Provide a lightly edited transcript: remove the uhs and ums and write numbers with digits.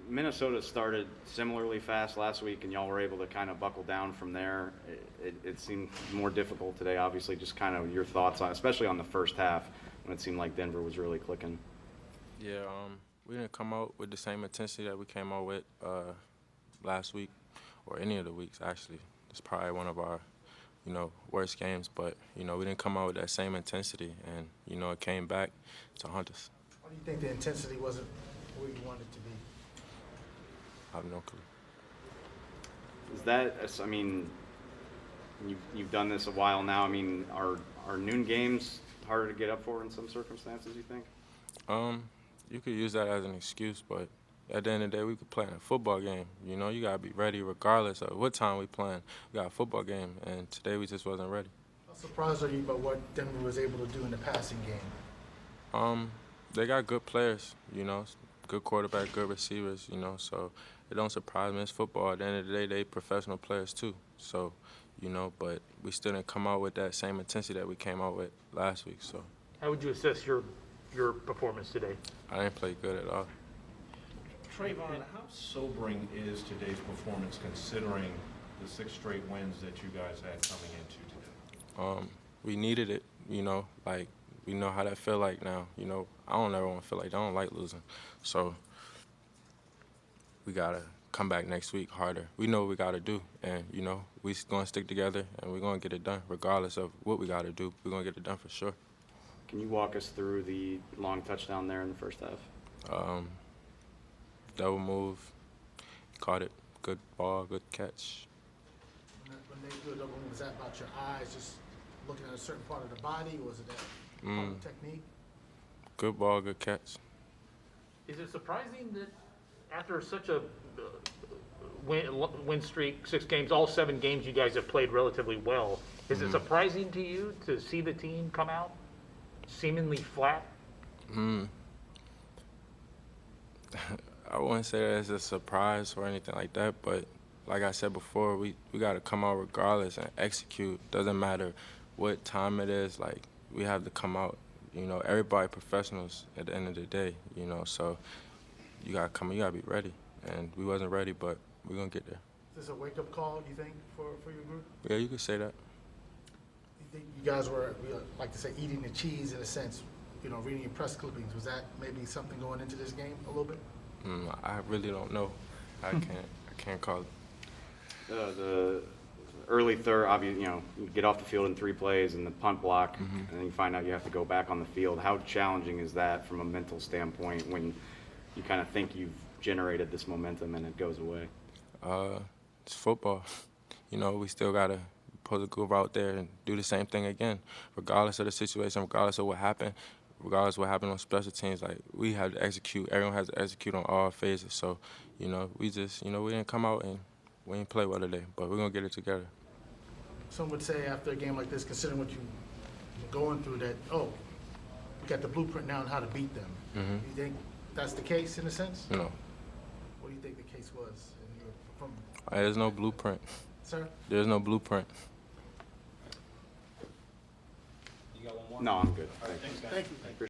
Minnesota started similarly fast last week, and y'all were able to kind of buckle down from there. It seemed more difficult today, obviously. Just kind of your thoughts on, especially on the first half, when it seemed like Denver was really clicking. Yeah, we didn't come out with the same intensity that we came out with last week, or any of the weeks, actually. It's probably one of our, worst games, but, we didn't come out with that same intensity, and, it came back to haunt us. Why do you think the intensity wasn't where you wanted it to be? I have no clue. Is that, I mean, you've done this a while now. I mean, are noon games harder to get up for in some circumstances, you think? You could use that as an excuse, but at the end of the day, we could play in a football game. You got to be ready regardless of what time we playing. We got a football game, and today we just wasn't ready. How surprised are you by what Denver was able to do in the passing game? They got good players, good quarterback, good receivers, so it don't surprise me. It's football. At the end of the day, they professional players too. So, but we still didn't come out with that same intensity that we came out with last week. So, how would you assess your performance today? I didn't play good at all. Trevon, how sobering is today's performance considering the 6 straight wins that you guys had coming into today? We needed it, we know how that feel like now. I don't ever want to feel like that. I don't like losing. So we got to come back next week harder. We know what we got to do, and, we going to stick together, and we're going to get it done regardless of what we got to do. We're going to get it done for sure. Can you walk us through the long touchdown there in the first half? Double move, caught it, good ball, good catch. When they do a double move, is that about your eyes, just looking at a certain part of the body, or was it that part of technique? Good ball, good catch. Is it surprising that after such a win streak, 6 games, all 7 games you guys have played relatively well, is it surprising to you to see the team come out seemingly flat? I wouldn't say that it's a surprise or anything like that, but like I said before, we got to come out regardless and execute. Doesn't matter what time it is, we have to come out. Everybody professionals at the end of the day, so you got to come, you got to be ready. And we wasn't ready, but we're going to get there. Is this a wake-up call, you think, for your group? Yeah, you could say that. You think you guys were, like to say, eating the cheese in a sense, reading your press clippings? Was that maybe something going into this game a little bit? I really don't know. I can't call it. The early third, obviously, you get off the field in 3 plays and the punt block, and then you find out you have to go back on the field. How challenging is that from a mental standpoint when you kind of think you've generated this momentum and it goes away? It's football. We still got to go out there and do the same thing again, regardless of the situation, regardless of what happened. Regardless of what happened on special teams, we have to execute. Everyone has to execute on all phases. So, we just, we didn't come out and we didn't play well today, but we're going to get it together. Some would say after a game like this, considering what you're going through, that, we got the blueprint now on how to beat them. You think that's the case in a sense? No. What do you think the case was? There's no blueprint. Sir? There's no blueprint. No, I'm good. Thank you.